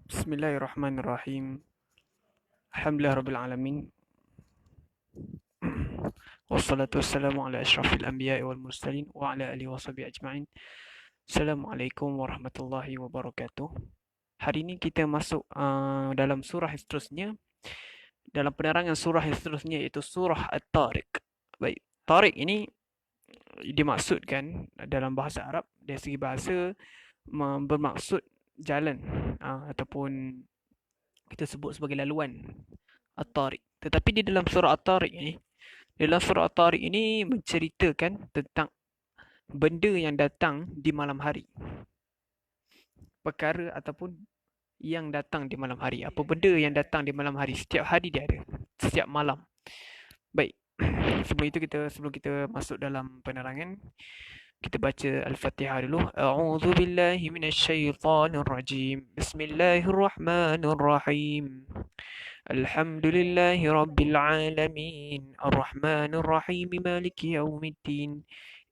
Bismillahirrahmanirrahim. Alhamdulillah Rabbil Alamin. Wassalatu wassalamu ala ashrafil anbiya'i wal mursalin wa ala alihi wa sahbihi ajma'in. Assalamualaikum warahmatullahi wabarakatuh. Hari ini kita masuk dalam surah yang seterusnya. Dalam penerangan surah yang seterusnya iaitu surah At-Tariq. Baik, Tariq ini dimaksudkan dalam bahasa Arab dari segi bahasa bermaksud jalan ataupun kita sebut sebagai laluan. At-Tariq. Tetapi di dalam surah At-Tariq ini, dalam surah At-Tariq ini menceritakan tentang benda yang datang di malam hari. Perkara ataupun yang datang di malam hari. Apa benda yang datang di malam hari? Setiap hari dia ada. Setiap malam. Baik. Sebelum kita masuk dalam penerangan, kita baca Al-Fatihah dulu. A'udzu billahi minasyaitonir rajim. Bismillahirrahmanirrahim. Alhamdulillahi rabbil alamin. Arrahmanir rahim. Maliki yaumiddin.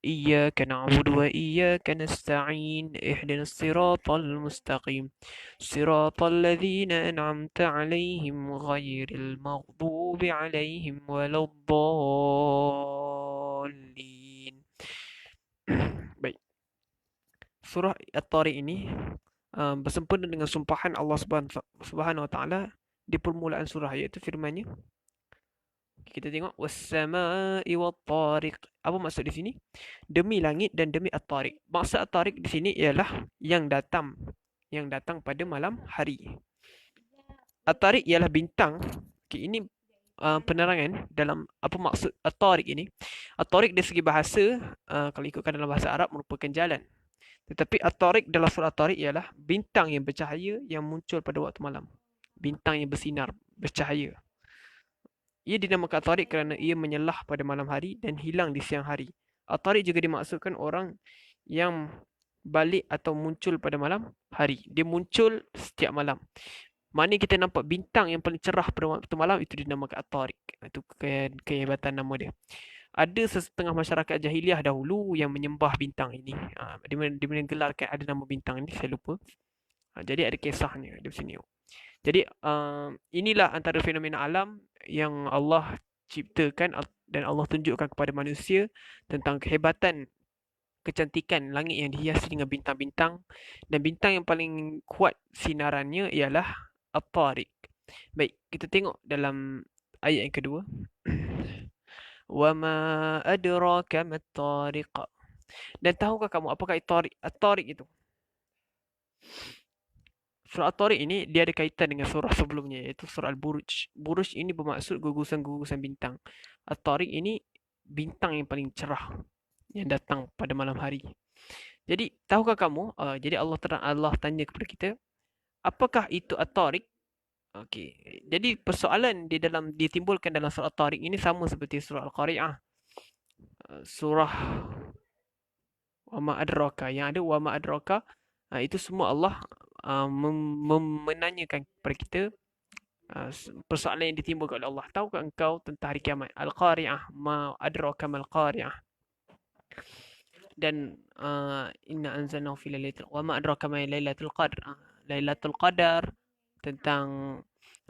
إياك نعبد وإياك نستعين اهدنا الصراط المستقيم صراط الذين أنعمت عليهم غير المغضوب عليهم ولا الضالين. Baik, surah At-Tariq ini bersempena dengan sumpahan Allah Subhanahu wa taala di permulaan surah, iaitu firman-Nya. Kita tengok was-sama'i wat-tariq. Apa maksud di sini? Demi langit dan demi at-tariq. Maksud at-tariq di sini ialah yang datang pada malam hari. At-tariq ialah bintang. Okey, ini penerangan dalam apa maksud at-tariq ini. At-tariq dari segi bahasa, kalau ikutkan dalam bahasa Arab, merupakan jalan. Tetapi at-tariq dalam surah at-tariq ialah bintang yang bercahaya yang muncul pada waktu malam. Bintang yang bersinar, bercahaya. Ia dinamakan At-Tariq kerana ia menyelah pada malam hari dan hilang di siang hari. At-Tariq juga dimaksudkan orang yang balik atau muncul pada malam hari. Dia muncul setiap malam. Mana kita nampak bintang yang paling cerah pada waktu malam, itu dinamakan At-Tariq. Itu kehebatan nama dia. Ada setengah masyarakat jahiliah dahulu yang menyembah bintang ini. Dia menggelarkan ada nama bintang ini, saya lupa. Jadi ada kisahnya di sini. Jadi inilah antara fenomena alam yang Allah ciptakan dan Allah tunjukkan kepada manusia tentang kehebatan kecantikan langit yang dihiasi dengan bintang-bintang, dan bintang yang paling kuat sinarannya ialah At-Tariq. Baik, kita tengok dalam ayat yang kedua. Wa ma adraka mat-tariq. Dan tahukah kamu apakah At-Tariq itu? Surah At-Tariq ini dia ada kaitan dengan surah sebelumnya, iaitu surah Al-Buruj. Buruj ini bermaksud gugusan-gugusan bintang. At-Tariq ini bintang yang paling cerah yang datang pada malam hari. Jadi, tahukah kamu, jadi Allah tanya kepada kita, apakah itu At-Tariq? Okey. Jadi persoalan ditimbulkan dalam surah At-Tariq ini sama seperti surah Al-Qari'ah. Surah Wa ma adraka, yang ada wa ma adraka, itu semua Allah menanyakan kepada kita persoalan yang ditimbulkan oleh Allah. Tahukah engkau tentang hari kiamat? Al-Qari'ah, ma adraka mal Qari'ah. Dan inna anzalnahu fi lailatul wa ma adraka ma lailatul qadr. Lailatul Qadar, tentang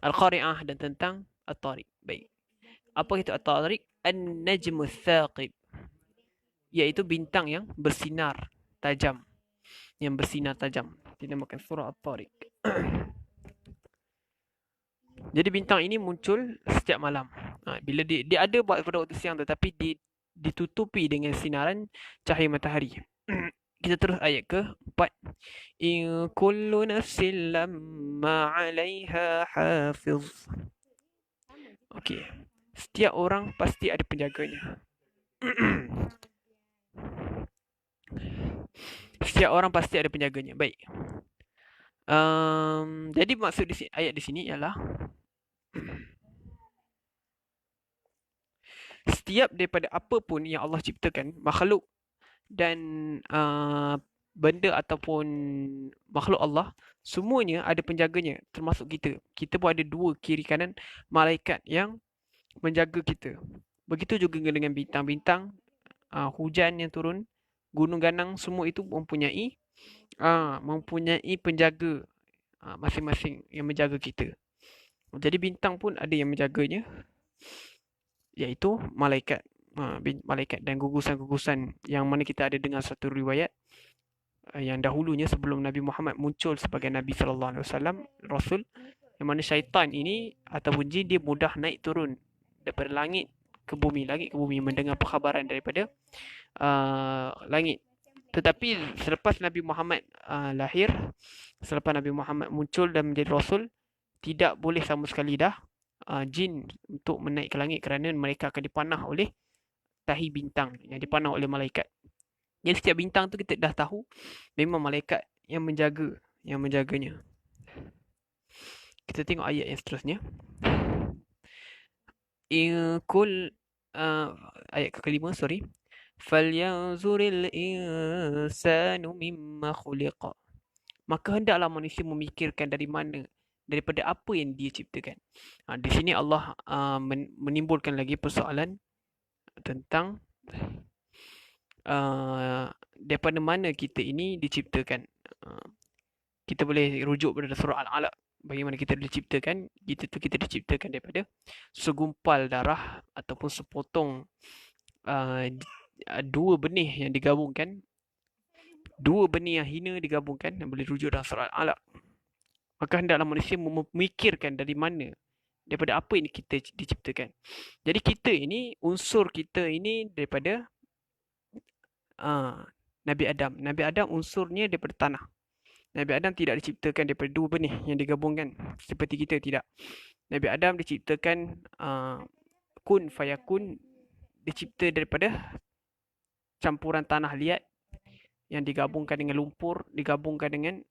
Al-Qari'ah dan tentang At-Tariq. Baik. Apa itu At-Tariq? An-najmu tsaqib, iaitu bintang yang bersinar tajam. Yang bersinar tajam. Dinamakan surah At-Tariq. Jadi bintang ini muncul setiap malam. Bila dia ada pada waktu siang, tetapi ditutupi dengan sinaran cahaya matahari. Kita terus ayat ke-4. In kullu nafsin lamma 'alaiha hafiz. Okey. Setiap orang pasti ada penjaganya. Setiap orang pasti ada penjaganya. Baik. Jadi maksud ayat di sini ialah setiap daripada apa pun yang Allah ciptakan, makhluk dan benda ataupun makhluk Allah, semuanya ada penjaganya, termasuk kita. Kita pun ada dua kiri kanan malaikat yang menjaga kita. Begitu juga dengan bintang-bintang, hujan yang turun, gunung ganang, semua itu mempunyai penjaga. masing-masing yang menjaga kita. Jadi bintang pun ada yang menjaganya, iaitu malaikat. Malaikat dan gugusan-gugusan yang mana kita ada dengar satu riwayat yang dahulunya sebelum Nabi Muhammad muncul sebagai Nabi sallallahu alaihi wasallam, Rasul, yang mana syaitan ini ataupun jin dia mudah naik turun daripada langit ke bumi, mendengar perkhabaran daripada langit. Tetapi selepas Nabi Muhammad lahir, selepas Nabi Muhammad muncul dan menjadi Rasul, tidak boleh sama sekali dah jin untuk menaik ke langit kerana mereka akan dipanah oleh tahi bintang yang dipanah oleh malaikat. Jadi setiap bintang tu kita dah tahu memang malaikat yang menjaganya. Kita tengok ayat yang seterusnya. Kul ayat kelima, sorry. Falyanzuril insanu mimma khuliqa. Maka hendaklah manusia memikirkan daripada apa yang dia ciptakan. Di sini Allah menimbulkan lagi persoalan tentang daripada mana kita ini diciptakan. Kita boleh rujuk pada surah Al-Alaq. Bagaimana kita diciptakan? Kita diciptakan daripada segumpal darah ataupun sepotong dua benih yang digabungkan. Dua benih yang hina digabungkan, yang boleh rujuk dalam surah Al-Alaq. Maka hendaklah manusia memikirkan daripada apa ini kita diciptakan. Jadi kita ini, unsur kita ini daripada Nabi Adam. Nabi Adam unsurnya daripada tanah. Nabi Adam tidak diciptakan daripada dua benih yang digabungkan seperti kita, tidak. Nabi Adam diciptakan kun fayakun, dicipta daripada campuran tanah liat yang digabungkan dengan lumpur, digabungkan dengan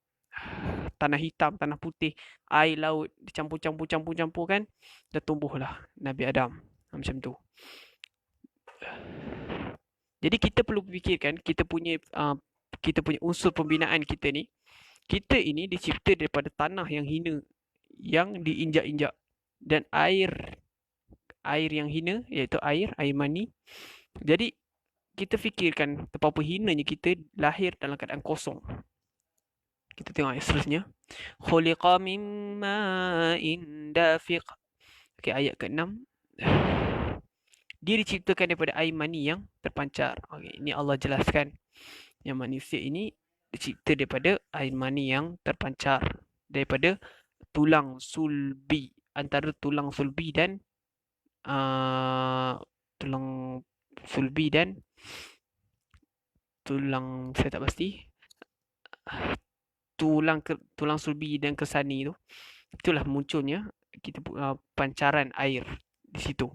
tanah hitam, tanah putih, air laut, dicampur kan, dah tumbuhlah Nabi Adam. Macam tu. Jadi kita perlu fikirkan kita punya unsur pembinaan kita ni. Kita ini dicipta daripada tanah yang hina, yang diinjak-injak, dan air yang hina, iaitu air mani. Jadi kita fikirkan betapa hinanya kita lahir dalam keadaan kosong. Kita tengok ayat seterusnya. Khuliqa min ma'in dafiq. Okey, ayat ke-6. Dia diciptakan daripada air mani yang terpancar. Okey, ini Allah jelaskan yang manusia ini dicipta daripada air mani yang terpancar daripada tulang sulbi, antara tulang sulbi dan tulang saya tak pasti, tulang sulbi dan kesani tu, itulah munculnya kita pancaran air di situ.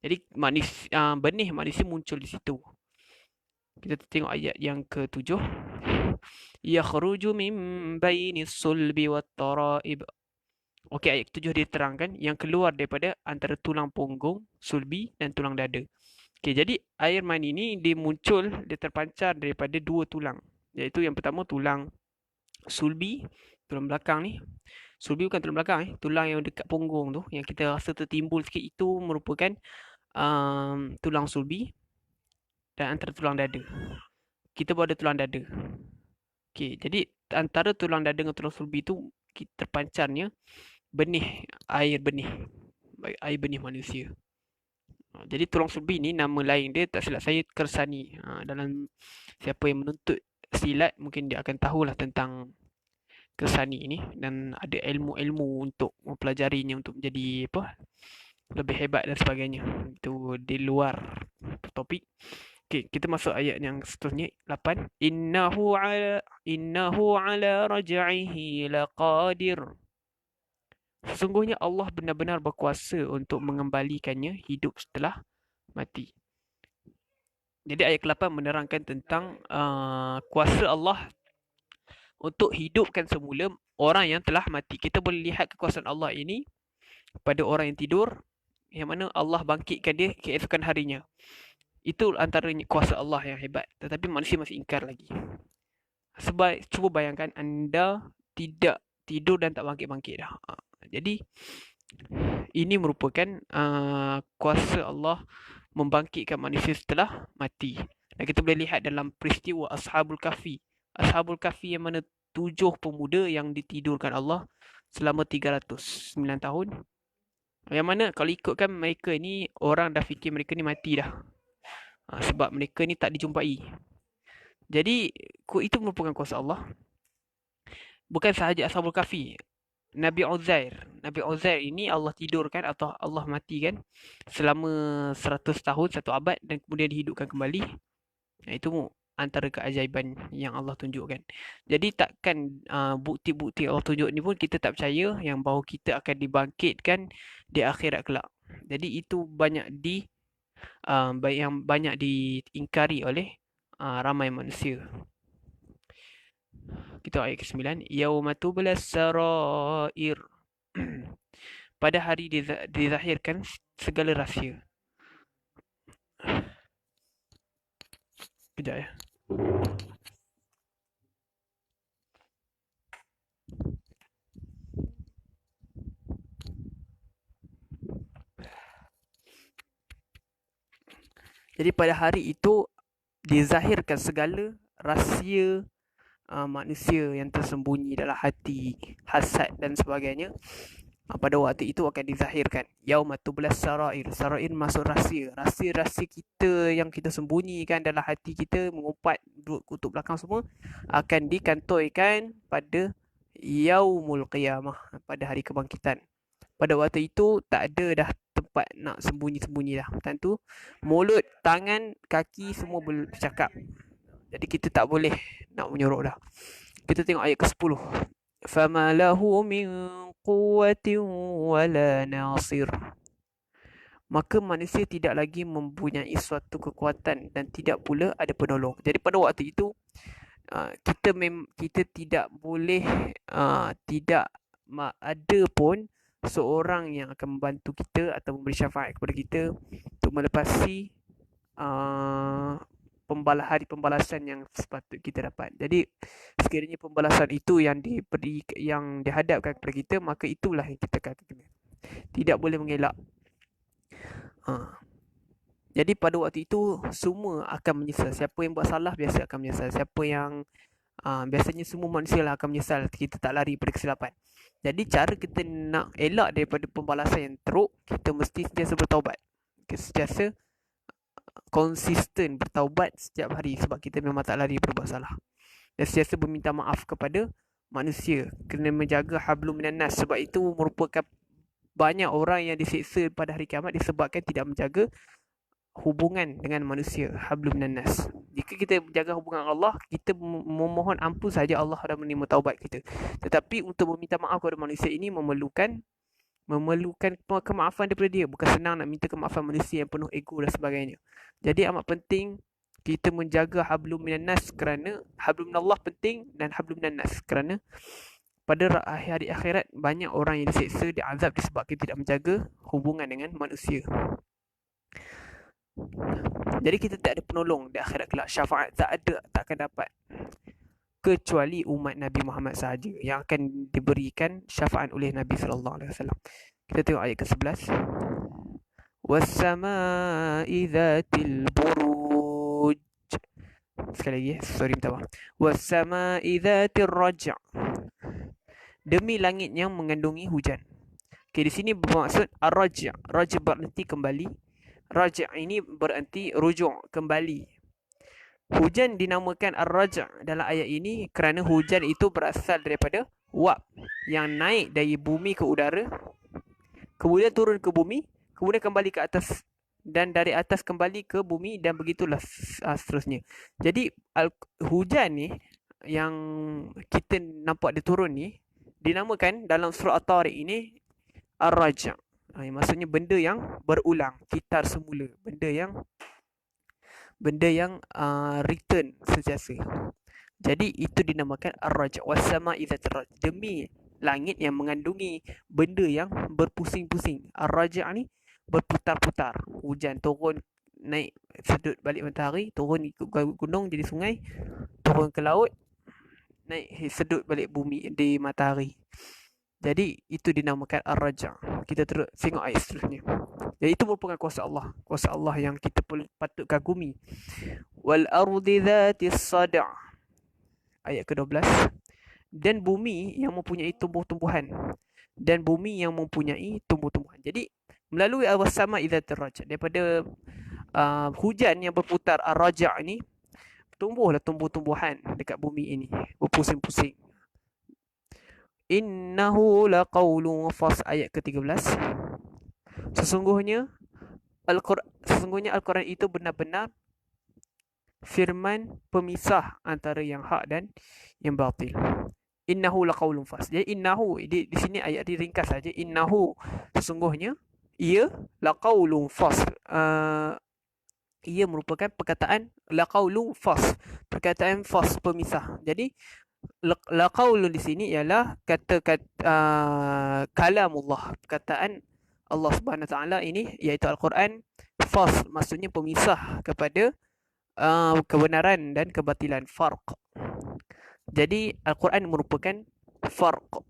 Jadi benih manusia muncul di situ. Kita tengok ayat yang ke-7. Yakhruju min bainis sulbi wat taraib. Okey, ayat ke-7 dia terangkan yang keluar daripada antara tulang punggung, sulbi dan tulang dada. Okey, jadi air mani ni dia terpancar daripada dua tulang. Iaitu yang pertama tulang sulbi, tulang belakang ni. Sulbi bukan tulang belakang, tulang yang dekat punggung tu, yang kita rasa tertimbul sikit, itu merupakan tulang sulbi. Dan antara tulang dada, kita pun ada tulang dada. Okey, jadi antara tulang dada dengan tulang sulbi tu terpancarnya air benih manusia. Jadi tulang sulbi ni nama lain dia, tak silap saya, kersani. Dalam siapa yang menuntut silat mungkin dia akan tahulah tentang kersani ini, dan ada ilmu-ilmu untuk mempelajarinya untuk menjadi lebih hebat dan sebagainya. Itu di luar topik. Okey, kita masuk ayat yang seterusnya, 8. Innahu ala raj'ihi laqadir. Sesungguhnya Allah benar-benar berkuasa untuk mengembalikannya hidup setelah mati. Jadi ayat ke-8 menerangkan tentang kuasa Allah untuk hidupkan semula orang yang telah mati. Kita boleh lihat kekuasaan Allah ini pada orang yang tidur, yang mana Allah bangkitkan dia keesokan harinya. Itu antaranya kuasa Allah yang hebat. Tetapi manusia masih ingkar lagi. Sebab cuba bayangkan anda tidak tidur dan tak bangkit-bangkit dah. Jadi ini merupakan kuasa Allah membangkitkan manusia setelah mati. Dan kita boleh lihat dalam peristiwa Ashabul Kahfi. Ashabul Kahfi yang mana 7 pemuda yang ditidurkan Allah selama 309 tahun. Yang mana kalau ikutkan mereka ni, orang dah fikir mereka ni mati dah. Sebab mereka ni tak dijumpai. Jadi itu merupakan kuasa Allah. Bukan sahaja Ashabul Kahfi. Nabi Uzair ini Allah tidurkan atau Allah matikan selama 100 tahun, 1 abad, dan kemudian dihidupkan kembali. Itu antara keajaiban yang Allah tunjukkan. Jadi takkan bukti-bukti Allah tunjuk ni pun kita tak percaya yang bahawa kita akan dibangkitkan di akhirat kelak. Jadi itu yang banyak diingkari oleh ramai manusia. Kita ayat ke-9. Yauma tublas sarair. Pada hari dizahirkan segala rahsia. Kejap ya. Jadi pada hari itu dizahirkan segala rahsia manusia yang tersembunyi dalam hati, hasad dan sebagainya. Pada waktu itu akan dizahirkan. Yauma tublas sarair. Sarair masuk rahsia. Rahsia-rahsia kita yang kita sembunyikan dalam hati kita, mengumpat duduk kutub belakang semua, akan dikantoi pada yaumul qiyamah, pada hari kebangkitan. Pada waktu itu tak ada dah tempat nak sembunyi-sembunyi dah. Tentu mulut, tangan, kaki semua bercakap. Jadi kita tak boleh nak menyorok dah. Kita tengok ayat ke-10. فَمَا لَهُ مِنْ قُوَّةٍ وَلَا نَاصِرٍ. Maka manusia tidak lagi mempunyai suatu kekuatan dan tidak pula ada penolong. Jadi pada waktu itu kita tidak boleh tidak ada pun seorang yang akan membantu kita atau memberi syafaat kepada kita untuk melepasi hari pembalasan yang sepatut kita dapat. Jadi sekiranya pembalasan itu yang dihadapkan kepada kita, maka itulah yang kita katakan. Tidak boleh mengelak. Jadi pada waktu itu semua akan menyesal. Siapa yang buat salah biasa akan menyesal. Siapa yang biasanya semua manusia lah akan menyesal. Kita tak lari pada kesilapan. Jadi cara kita nak elak daripada pembalasan yang teruk, kita mesti sentiasa bertaubat. Sentiasa konsisten bertaubat setiap hari, sebab kita memang tak lari berbuat salah. Dan sentiasa meminta maaf kepada manusia, kena menjaga hablum minan nas, sebab itu merupakan banyak orang yang diseksa pada hari kiamat disebabkan tidak menjaga hubungan dengan manusia, hablum minan nas. Jika kita menjaga hubungan Allah, kita memohon ampun saja, Allah dah menerima taubat kita. Tetapi untuk meminta maaf kepada manusia ini memerlukan kemaafan daripada dia. Bukan senang nak minta kemaafan manusia yang penuh ego dan sebagainya. Jadi amat penting kita menjaga hablum minan nas, kerana hablum minallah penting dan hablum minan nas, kerana pada hari akhirat banyak orang yang diseksa, diazab disebabkan tidak menjaga hubungan dengan manusia. Jadi kita tak ada penolong di akhirat kelak. Syafaat tak akan dapat kecuali umat Nabi Muhammad sahaja yang akan diberikan syafaat oleh Nabi sallallahu alaihi wasallam. Kita tengok ayat ke-11. Was-samaa'i dzatil buruj. Sekali lagi, minta maaf. Was-samaa'i dzatir raj'. Demi langit yang mengandungi hujan. Okey, di sini bermaksud ar-raj'. Raj' berarti kembali. Raj' ini berarti rujuk, kembali. Hujan dinamakan ar-raj' dalam ayat ini kerana hujan itu berasal daripada wap yang naik dari bumi ke udara, kemudian turun ke bumi, kemudian kembali ke atas, dan dari atas kembali ke bumi, dan begitulah seterusnya. Jadi hujan ni yang kita nampak dia turun ni dinamakan dalam surah At-Tariq ini ar-raj'. Maksudnya benda yang berulang, kitar semula, benda yang return sentiasa. Jadi itu dinamakan ar-raj'. Was-samaa'i dzatir raj', demi langit yang mengandungi benda yang berpusing-pusing. Ar-raj' ni berputar-putar. Hujan turun, naik, sedut balik matahari, turun ikut gunung jadi sungai, turun ke laut, naik sedut balik bumi di matahari. Jadi itu dinamakan ar-raj'. Kita terus tengok ayat seterusnya. Jadi itu merupakan kuasa Allah yang kita patut kagumi. Wal ardi dzatis sad'. Ayat ke-12. dan bumi yang mempunyai tumbuh-tumbuhan. Dan bumi yang mempunyai tumbuh-tumbuhan. Jadi melalui as-sama idzatir raja, daripada hujan yang berputar ar-raja ni, tumbuhlah tumbuh-tumbuhan dekat bumi ini, berpusing-pusing. Innahu laqaulun fas, ayat ke-13. Sesungguhnya Al-Quran itu benar-benar firman pemisah antara yang hak dan yang batil. Innahu laqaulun fas. Jadi innahu di sini ayat diringkas saja. Innahu, sesungguhnya ia, laqaulun fas. Ia merupakan perkataan laqaulun fas. Perkataan fas, pemisah. Jadi laqaulun di sini ialah kalamullah, perkataan Allah Subhanahu Wa Taala ini, iaitu Al-Quran. Fas maksudnya pemisah kepada kebenaran dan kebatilan, farq. Jadi Al-Quran merupakan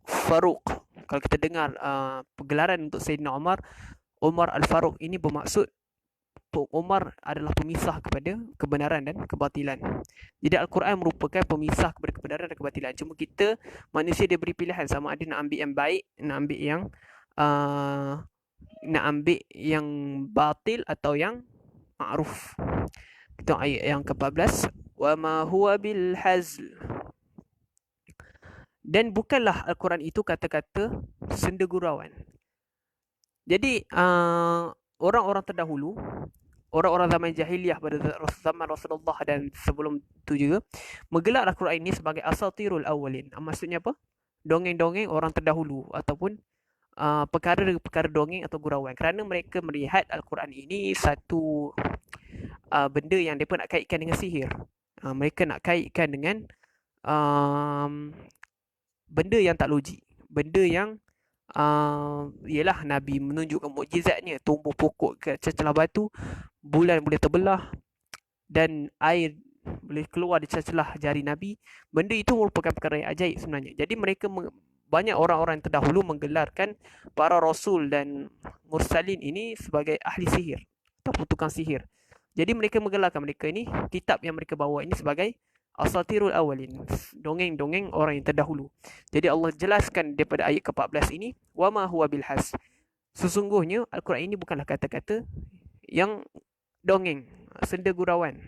faruq. Kalau kita dengar pergelaran untuk Sayyidina Umar Al-Faruq, ini bermaksud Umar adalah pemisah kepada kebenaran dan kebatilan. Jadi Al-Quran merupakan pemisah kepada kebenaran dan kebatilan. Cuma kita, manusia, dia beri pilihan sama ada nak ambil yang baik, nak ambil yang batil atau yang ma'ruf. Kita ayat yang ke-14. Wa ma huwa bil hazl. Dan bukanlah Al-Quran itu kata-kata sendagurauan. Jadi orang-orang terdahulu, orang-orang zaman jahiliyah pada zaman Rasulullah dan sebelum itu juga, menggelar Al-Quran ini sebagai asatirul awwalin. Maksudnya apa? Dongeng-dongeng orang terdahulu, ataupun perkara-perkara dongeng atau gurauan. Kerana mereka melihat Al-Quran ini satu benda yang mereka nak kaitkan dengan sihir. Mereka nak kaitkan dengan benda yang tak logik. Benda yang ialah Nabi menunjukkan mukjizatnya, tumbuh pokok ke celah batu, bulan boleh terbelah, dan air boleh keluar di celah jari Nabi. Benda itu merupakan perkara yang ajaib sebenarnya. Jadi mereka, banyak orang-orang yang terdahulu menggelarkan para rasul dan mursalin ini sebagai ahli sihir atau tukang sihir. Jadi mereka menggelarkan mereka ini, kitab yang mereka bawa ini, sebagai asatirul awalin, dongeng-dongeng orang yang terdahulu. Jadi Allah jelaskan daripada ayat ke-14 ini, wa ma huwa bil has. Sesungguhnya Al-Quran ini bukanlah kata-kata yang dongeng, sendagurauan.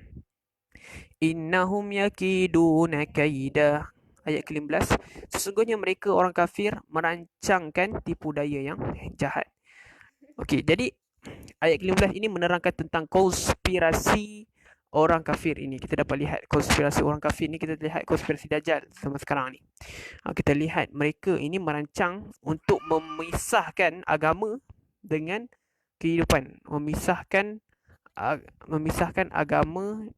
Innahum yakiduna kaida, ayat ke-15. Sesungguhnya mereka, orang kafir, merancangkan tipu daya yang jahat. Okey, jadi ayat ke-15 ini menerangkan tentang konspirasi orang kafir ini. Kita dapat lihat konspirasi orang kafir ini, kita lihat konspirasi Dajjal sama sekarang ni. Kita lihat mereka ini merancang untuk memisahkan agama dengan kehidupan, memisahkan agama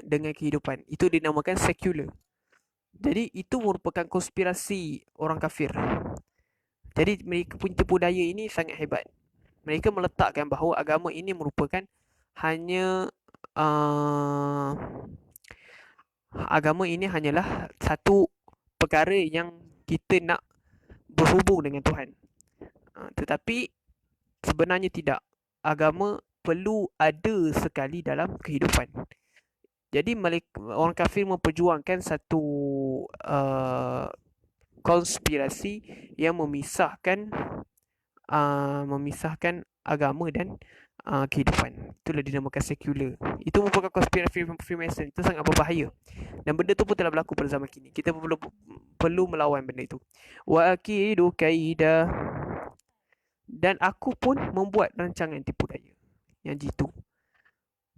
dengan kehidupan. Itu dinamakan sekular. Jadi itu merupakan konspirasi orang kafir. Jadi mereka punya tipu daya ini sangat hebat. Mereka meletakkan bahawa agama ini merupakan hanya agama ini hanyalah satu perkara yang kita nak berhubung dengan Tuhan. Tetapi sebenarnya tidak. Agama perlu ada sekali dalam kehidupan. Jadi orang kafir memperjuangkan satu konspirasi yang memisahkan agama dan kehidupan. Itulah dinamakan sekular. Itu merupakan konspirasi Freemason. Itu sangat berbahaya. Dan benda tu pun telah berlaku pada zaman kini. Kita perlu melawan benda itu. Wa akidu kaida. Dan aku pun membuat rancangan tipu daya. Yang jitu.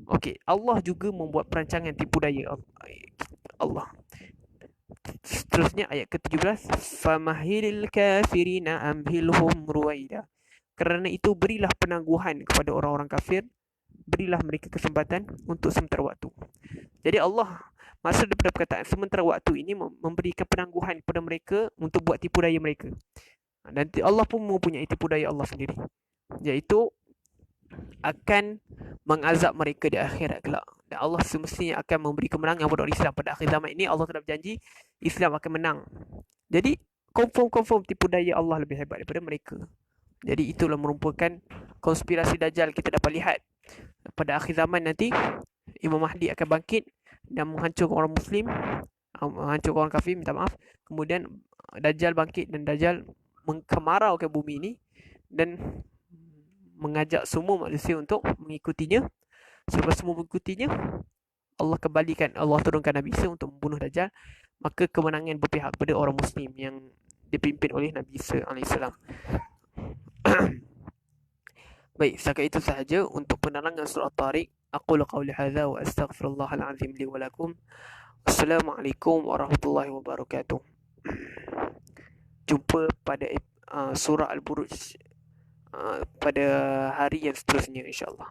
Okey, Allah juga membuat perancangan tipu daya. Allah. Seterusnya ayat ke-17, famahilil kafirina amhilhum ruwaida. Kerana itu berilah penangguhan kepada orang-orang kafir, berilah mereka kesempatan untuk sementara waktu. Jadi Allah, maksud daripada perkataan sementara waktu ini, memberikan penangguhan kepada mereka untuk buat tipu daya mereka. Dan Allah pun mempunyai tipu daya Allah sendiri, iaitu akan mengazab mereka di akhirat kelak. Dan Allah semestinya akan memberi kemenangan kepada orang Islam pada akhir zaman ini. Allah telah berjanji Islam akan menang. Jadi confirm tipu daya Allah lebih hebat daripada mereka. Jadi itulah merupakan konspirasi Dajjal. Kita dapat lihat pada akhir zaman nanti Imam Mahdi akan bangkit dan menghancurkan orang Muslim, menghancurkan orang kafir, minta maaf. Kemudian Dajjal bangkit dan Dajjal kemaraukan bumi ini dan mengajak semua manusia untuk mengikutinya. Selepas semua mengikutinya, Allah turunkan Nabi Isa untuk membunuh Dajjal. Maka kemenangan berpihak kepada orang Muslim yang dipimpin oleh Nabi Isa AS. Baik, setakat itu sahaja untuk penerangan surah Tariq. Aqulu qawli hadza wa astaghfirullahal azim li wa lakum. Assalamualaikum warahmatullahi wabarakatuh. Jumpa pada surah Al-Buruj pada hari yang seterusnya, insyaAllah.